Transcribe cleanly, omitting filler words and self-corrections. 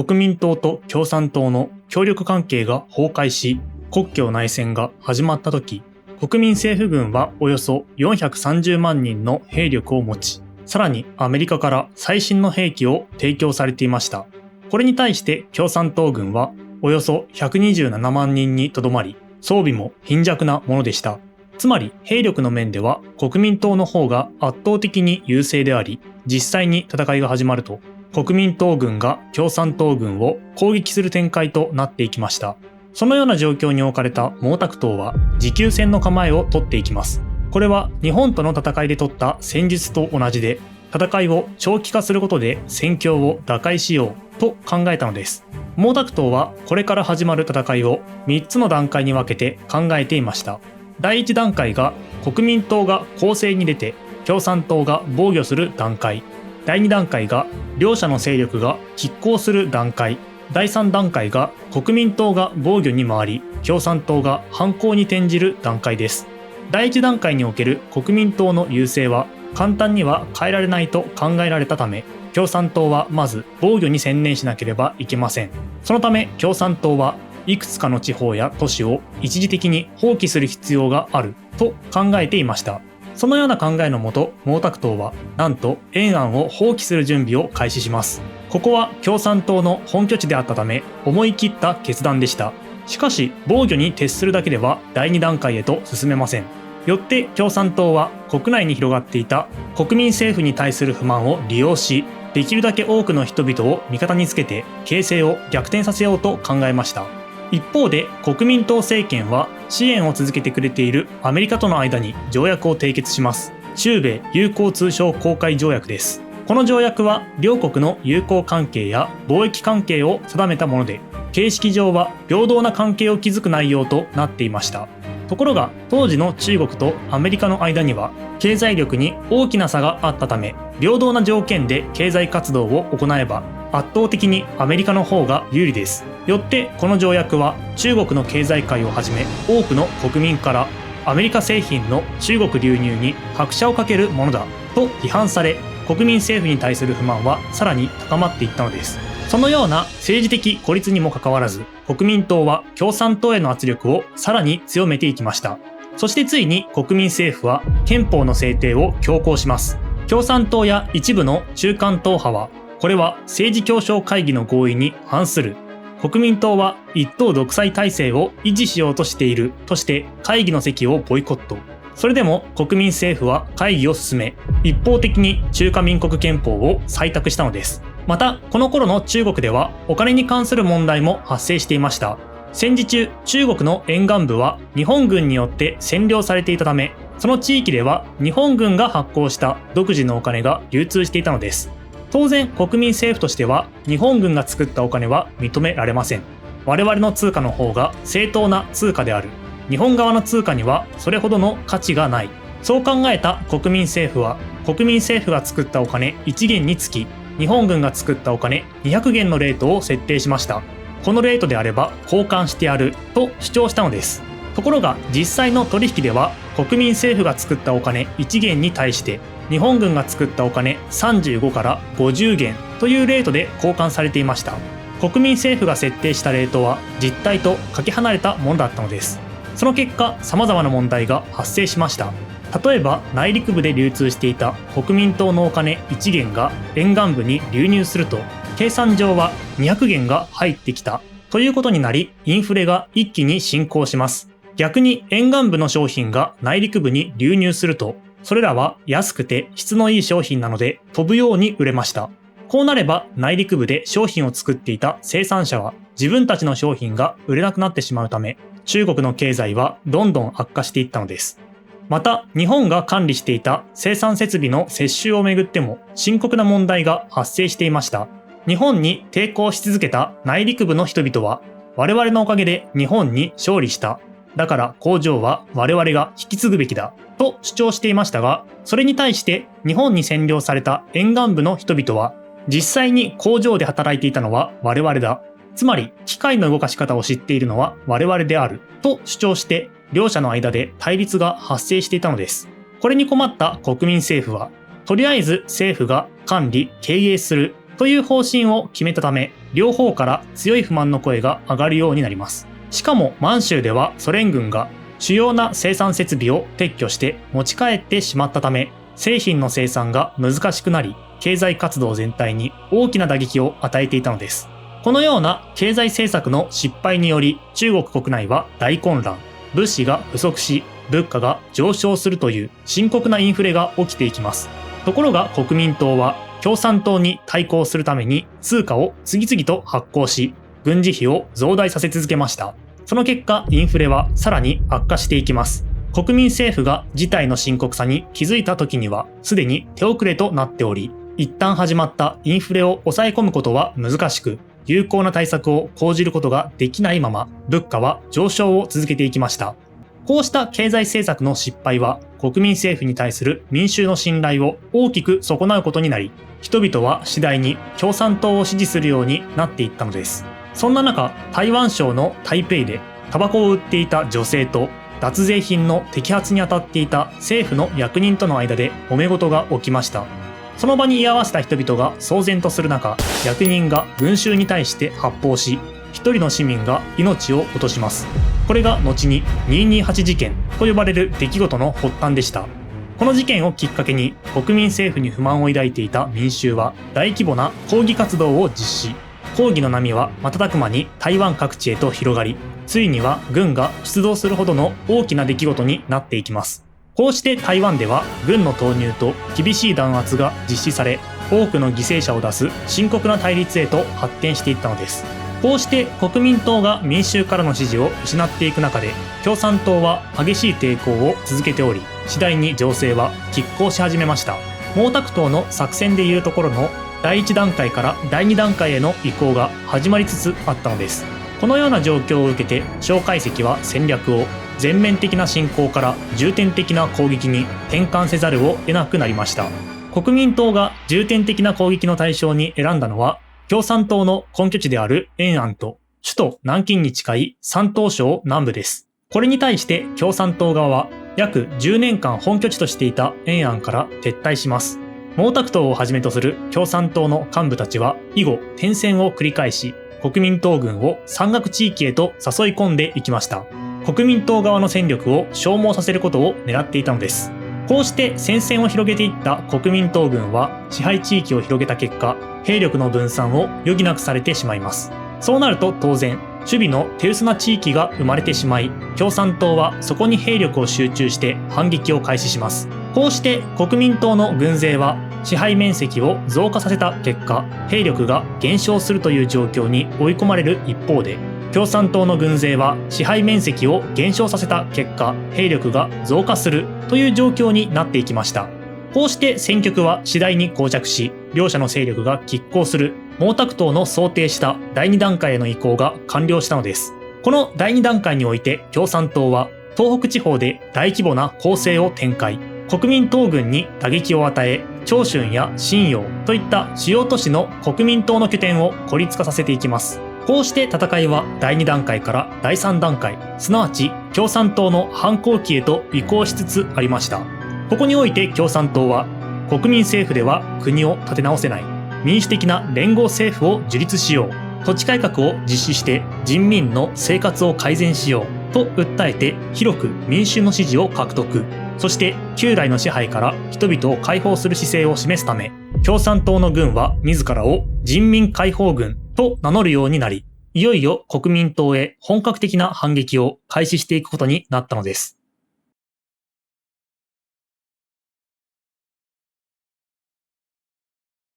国民党と共産党の協力関係が崩壊し、国共内戦が始まった時、国民政府軍はおよそ430万人の兵力を持ち、さらにアメリカから最新の兵器を提供されていました。これに対して共産党軍はおよそ127万人にとどまり、装備も貧弱なものでした。つまり兵力の面では国民党の方が圧倒的に優勢であり、実際に戦いが始まると、国民党軍が共産党軍を攻撃する展開となっていきました。そのような状況に置かれた毛沢東は持久戦の構えを取っていきます。これは日本との戦いで取った戦術と同じで、戦いを長期化することで戦況を打開しようと考えたのです。毛沢東はこれから始まる戦いを3つの段階に分けて考えていました。第1段階が国民党が攻勢に出て共産党が防御する段階。第2段階が両者の勢力が拮抗する段階。第3段階が国民党が防御に回り共産党が反攻に転じる段階です。第1段階における国民党の優勢は簡単には変えられないと考えられたため、共産党はまず防御に専念しなければいけません。そのため共産党はいくつかの地方や都市を一時的に放棄する必要があると考えていました。そのような考えのもと、毛沢東はなんと延安を放棄する準備を開始します。ここは共産党の本拠地であったため思い切った決断でした。しかし防御に徹するだけでは第2段階へと進めません。よって共産党は国内に広がっていた国民政府に対する不満を利用し、できるだけ多くの人々を味方につけて形勢を逆転させようと考えました。一方で国民党政権は支援を続けてくれているアメリカとの間に条約を締結します。中米友好通商公開条約です。この条約は両国の友好関係や貿易関係を定めたもので、形式上は平等な関係を築く内容となっていました。ところが当時の中国とアメリカの間には経済力に大きな差があったため、平等な条件で経済活動を行えば圧倒的にアメリカの方が有利です。よってこの条約は中国の経済界をはじめ多くの国民からアメリカ製品の中国流入に拍車をかけるものだと批判され、国民政府に対する不満はさらに高まっていったのです。そのような政治的孤立にもかかわらず、国民党は共産党への圧力をさらに強めていきました。そしてついに国民政府は憲法の制定を強行します。共産党や一部の中間党派は、これは政治協商会議の合意に反する。国民党は一党独裁体制を維持しようとしているとして会議の席をボイコット。それでも国民政府は会議を進め、一方的に中華民国憲法を採択したのです。またこの頃の中国ではお金に関する問題も発生していました。戦時中、中国の沿岸部は日本軍によって占領されていたため、その地域では日本軍が発行した独自のお金が流通していたのです。当然国民政府としては日本軍が作ったお金は認められません。我々の通貨の方が正当な通貨である。日本側の通貨にはそれほどの価値がない。そう考えた国民政府は、国民政府が作ったお金1元につき日本軍が作ったお金200元のレートを設定しました。このレートであれば交換してやると主張したのです。ところが実際の取引では国民政府が作ったお金1元に対して日本軍が作ったお金35から50元というレートで交換されていました。国民政府が設定したレートは実態とかけ離れたものだったのです。その結果、様々な問題が発生しました。例えば内陸部で流通していた国民党のお金1元が沿岸部に流入すると、計算上は200元が入ってきたということになり、インフレが一気に進行します。逆に沿岸部の商品が内陸部に流入すると、それらは安くて質のいい商品なので飛ぶように売れました。こうなれば内陸部で商品を作っていた生産者は自分たちの商品が売れなくなってしまうため、中国の経済はどんどん悪化していったのです。また日本が管理していた生産設備の接収をめぐっても深刻な問題が発生していました。日本に抵抗し続けた内陸部の人々は、我々のおかげで日本に勝利した。だから工場は我々が引き継ぐべきだと主張していましたが、それに対して日本に占領された沿岸部の人々は、実際に工場で働いていたのは我々だ。つまり機械の動かし方を知っているのは我々であると主張して、両者の間で対立が発生していたのです。これに困った国民政府は、とりあえず政府が管理・経営するという方針を決めたため、両方から強い不満の声が上がるようになります。しかも満州ではソ連軍が主要な生産設備を撤去して持ち帰ってしまったため、製品の生産が難しくなり、経済活動全体に大きな打撃を与えていたのです。このような経済政策の失敗により、中国国内は大混乱、物資が不足し、物価が上昇するという深刻なインフレが起きていきます。ところが国民党は共産党に対抗するために通貨を次々と発行し、軍事費を増大させ続けました。その結果、インフレはさらに悪化していきます。国民政府が事態の深刻さに気づいた時には、すでに手遅れとなっており、一旦始まったインフレを抑え込むことは難しく、有効な対策を講じることができないまま、物価は上昇を続けていきました。こうした経済政策の失敗は、国民政府に対する民衆の信頼を大きく損なうことになり、人々は次第に共産党を支持するようになっていったのです。そんな中、台湾省の台北でタバコを売っていた女性と脱税品の摘発に当たっていた政府の役人との間で揉め事が起きました。その場に居合わせた人々が騒然とする中、役人が群衆に対して発砲し、一人の市民が命を落とします。これが後に228事件と呼ばれる出来事の発端でした。この事件をきっかけに国民政府に不満を抱いていた民衆は大規模な抗議活動を実施。抗議の波は瞬く間に台湾各地へと広がり、ついには軍が出動するほどの大きな出来事になっていきます。こうして台湾では軍の投入と厳しい弾圧が実施され、多くの犠牲者を出す深刻な対立へと発展していったのです。こうして国民党が民衆からの支持を失っていく中で、共産党は激しい抵抗を続けており、次第に情勢は拮抗し始めました。毛沢東の作戦でいうところの第1段階から第2段階への移行が始まりつつあったのです。このような状況を受けて蒋介石は戦略を全面的な侵攻から重点的な攻撃に転換せざるを得なくなりました。国民党が重点的な攻撃の対象に選んだのは、共産党の根拠地である延安と首都南京に近い山東省南部です。これに対して共産党側は約10年間本拠地としていた延安から撤退します。毛沢東をはじめとする共産党の幹部たちは以後転戦を繰り返し、国民党軍を山岳地域へと誘い込んでいきました。国民党側の戦力を消耗させることを狙っていたのです。こうして戦線を広げていった国民党軍は支配地域を広げた結果、兵力の分散を余儀なくされてしまいます。そうなると当然、守備の手薄な地域が生まれてしまい、共産党はそこに兵力を集中して反撃を開始します。こうして国民党の軍勢は支配面積を増加させた結果、兵力が減少するという状況に追い込まれる一方で、共産党の軍勢は支配面積を減少させた結果、兵力が増加するという状況になっていきました。こうして戦局は次第に膠着し、両者の勢力が拮抗する毛沢東の想定した第2段階への移行が完了したのです。この第2段階において共産党は東北地方で大規模な攻勢を展開、国民党軍に打撃を与え、長春や信陽といった主要都市の国民党の拠点を孤立化させていきます。こうして戦いは第2段階から第3段階、すなわち共産党の反抗期へと移行しつつありました。ここにおいて共産党は、国民政府では国を立て直せない、民主的な連合政府を樹立しよう、土地改革を実施して人民の生活を改善しようと訴えて広く民衆の支持を獲得。そして旧来の支配から人々を解放する姿勢を示すため、共産党の軍は自らを人民解放軍と名乗るようになり、いよいよ国民党へ本格的な反撃を開始していくことになったのです。